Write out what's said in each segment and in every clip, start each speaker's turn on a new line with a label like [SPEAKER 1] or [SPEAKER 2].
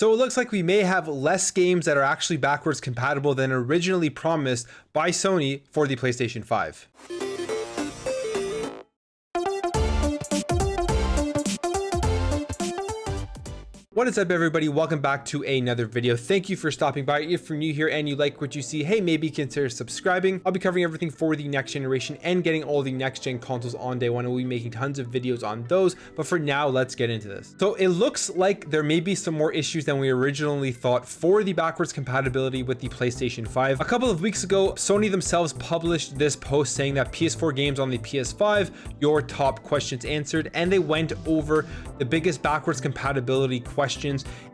[SPEAKER 1] So it looks like we may have less games that are actually backwards compatible than originally promised by Sony for the PlayStation 5. What is up, everybody? Welcome back to another video. Thank you for stopping by. If you're new here and you like what you see, hey, maybe consider subscribing. I'll be covering everything for the next generation and getting all the next gen consoles on day one. We'll be making tons of videos on those, but for now, let's get into this. So it looks like there may be some more issues than we originally thought for the backwards compatibility with the PlayStation 5. A couple of weeks ago, Sony themselves published this post saying that PS4 games on the PS5, your top questions answered, and they went over the biggest backwards compatibility questions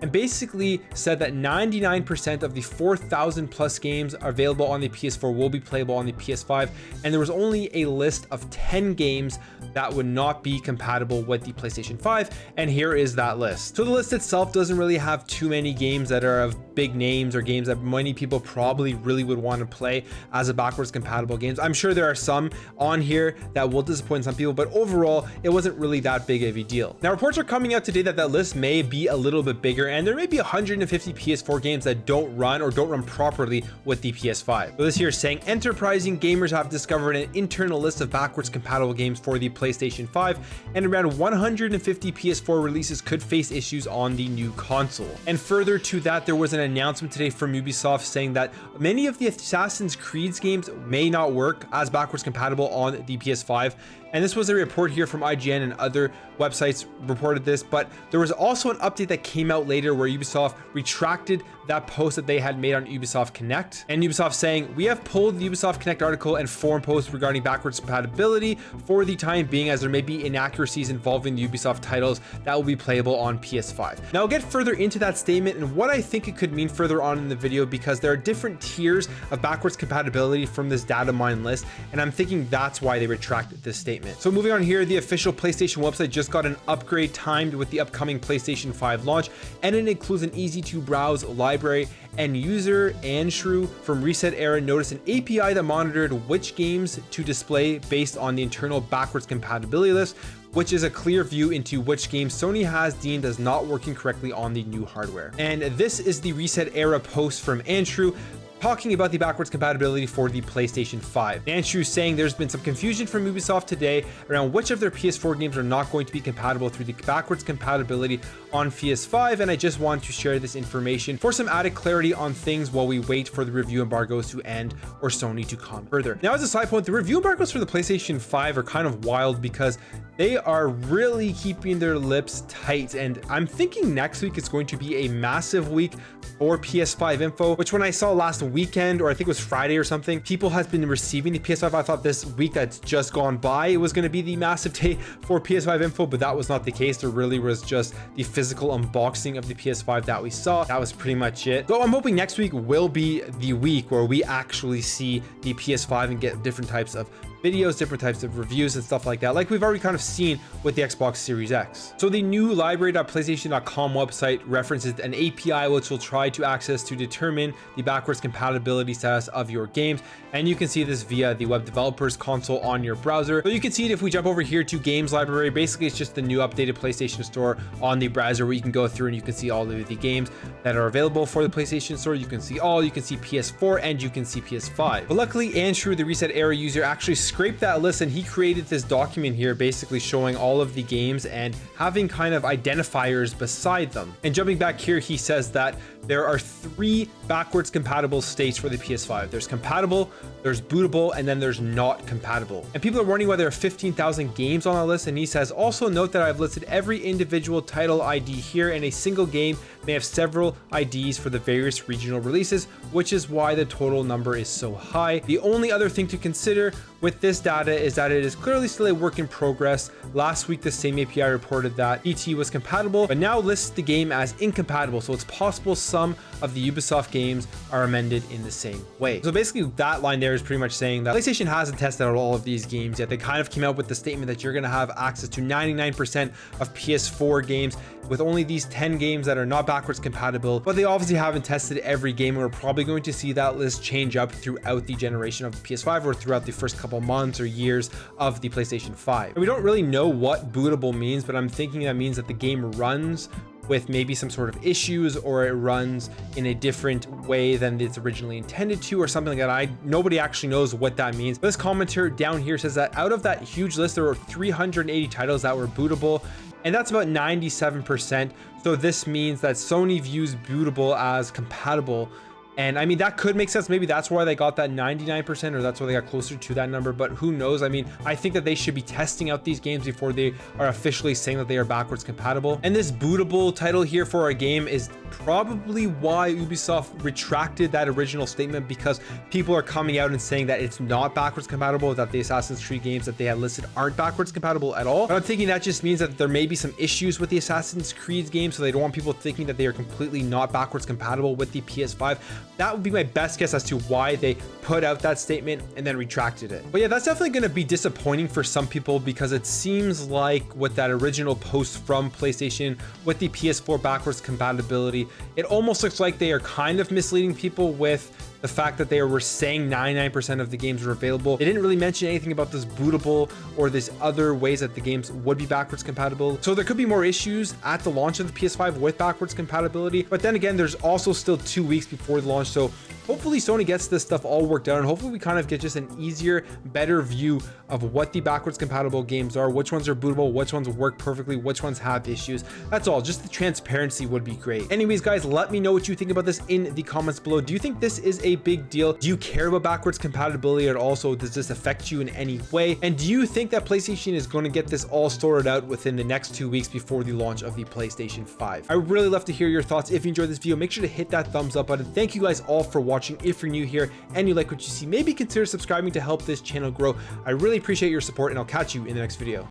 [SPEAKER 1] and basically said that 99% of the 4,000 plus games available on the PS4 will be playable on the PS5, and there was only a list of 10 games that would not be compatible with the PlayStation 5, and here is that list. So the list itself doesn't really have too many games that are of big names or games that many people probably really would want to play as a backwards compatible games. I'm sure there are some on here that will disappoint some people, but overall it wasn't really that big of a deal. Now reports are coming out today that that list may be a little bit bigger, and there may be 150 PS4 games that don't run properly with the PS5. So this here is saying enterprising gamers have discovered an internal list of backwards compatible games for the PlayStation 5, and around 150 PS4 releases could face issues on the new console. And further to that, there was an announcement today from Ubisoft saying that many of the Assassin's Creed games may not work as backwards compatible on the PS5. And this was a report here from IGN, and other websites reported this, but there was also an update that came out later where Ubisoft retracted that post that they had made on Ubisoft Connect. And Ubisoft saying, we have pulled the Ubisoft Connect article and forum posts regarding backwards compatibility for the time being, as there may be inaccuracies involving the Ubisoft titles that will be playable on PS5. Now I'll get further into that statement and what I think it could mean further on in the video, because there are different tiers of backwards compatibility from this data mine list, and I'm thinking that's why they retracted this statement. So moving on here, the official PlayStation website just got an upgrade timed with the upcoming PlayStation 5 launch, and it includes an easy to browse library, and user Andrew from Reset Era noticed an API that monitored which games to display based on the internal backwards compatibility list, which is a clear view into which games Sony has deemed as not working correctly on the new hardware. And this is the Reset Era post from Andrew talking about the backwards compatibility for the PlayStation 5. Andrew saying there's been some confusion from Ubisoft today around which of their PS4 games are not going to be compatible through the backwards compatibility on PS5, and I just want to share this information for some added clarity on things while we wait for the review embargoes to end or Sony to comment further. Now, as a side point, the review embargoes for the PlayStation 5 are kind of wild because they are really keeping their lips tight, and I'm thinking next week is going to be a massive week for PS5 info, which when I saw last weekend, or I think it was Friday or something, people has been receiving the PS5. I thought this week that's just gone by, it was going to be the massive day for PS5 info, but that was not the case. There really was just the physical unboxing of the PS5 that we saw. That was pretty much it. So I'm hoping next week will be the week where we actually see the PS5 and get different types of videos, different types of reviews and stuff like that, like we've already kind of seen with the Xbox Series X. So the new library.playstation.com website references an API which will try to access to determine the backwards compatibility status of your games, and you can see this via the web developers console on your browser. So you can see it if we jump over here to games library. Basically it's just the new updated PlayStation Store on the browser where you can go through and you can see all of the games that are available for the PlayStation Store. You can see PS4 and you can see PS5. But luckily Andrew, the Reset Era user, actually scraped that list, and he created this document here basically showing all of the games and having kind of identifiers beside them. And jumping back here, he says that there are 3 backwards compatible states for the PS5. There's compatible, there's bootable, and then there's not compatible. And people are wondering why there are 15,000 games on the list, and he says, also note that I've listed every individual title ID here, and a single game may have several IDs for the various regional releases, which is why the total number is so high. The only other thing to consider with this data is that it is clearly still a work in progress. Last week, the same API reported that PT was compatible, but now lists the game as incompatible. So it's possible some of the Ubisoft games are amended in the same way. So basically that line there is pretty much saying that PlayStation hasn't tested out all of these games yet. They kind of came out with the statement that you're going to have access to 99% of PS4 games, with only these 10 games that are not backwards compatible, but they obviously haven't tested every game. We're probably going to see that list change up throughout the generation of the PS5 or throughout the first couple months or years of the PlayStation 5. And we don't really know what bootable means, but I'm thinking that means that the game runs with maybe some sort of issues, or it runs in a different way than it's originally intended to, or something like that. Nobody actually knows what that means. This commenter down here says that out of that huge list, there were 380 titles that were bootable, and that's about 97%. So this means that Sony views bootable as compatible. And I mean, that could make sense. Maybe that's why they got that 99%, or that's why they got closer to that number, but who knows? I mean, I think that they should be testing out these games before they are officially saying that they are backwards compatible. And this bootable title here for a game is probably why Ubisoft retracted that original statement, because people are coming out and saying that it's not backwards compatible, that the Assassin's Creed games that they had listed aren't backwards compatible at all. But I'm thinking that just means that there may be some issues with the Assassin's Creed game, so they don't want people thinking that they are completely not backwards compatible with the PS5. That would be my best guess as to why they put out that statement and then retracted it. But yeah, that's definitely going to be disappointing for some people, because it seems like with that original post from PlayStation with the PS4 backwards compatibility, it almost looks like they are kind of misleading people with the fact that they were saying 99% of the games were available. They didn't really mention anything about this bootable or this other ways that the games would be backwards compatible. So there could be more issues at the launch of the PS5 with backwards compatibility. But then again, there's also still 2 weeks before the launch. So hopefully Sony gets this stuff all worked out, and hopefully we kind of get just an easier, better view of what the backwards compatible games are, which ones are bootable, which ones work perfectly, which ones have issues. That's all. Just the transparency would be great. Anyways, guys, let me know what you think about this in the comments below. Do you think this is a big deal? Do you care about backwards compatibility at all? So does this affect you in any way? And do you think that PlayStation is going to get this all sorted out within the next 2 weeks before the launch of the PlayStation 5? I would really love to hear your thoughts. If you enjoyed this video, make sure to hit that thumbs up button. Thank you guys all for watching. If you're new here and you like what you see, maybe consider subscribing to help this channel grow. I really appreciate your support, and I'll catch you in the next video.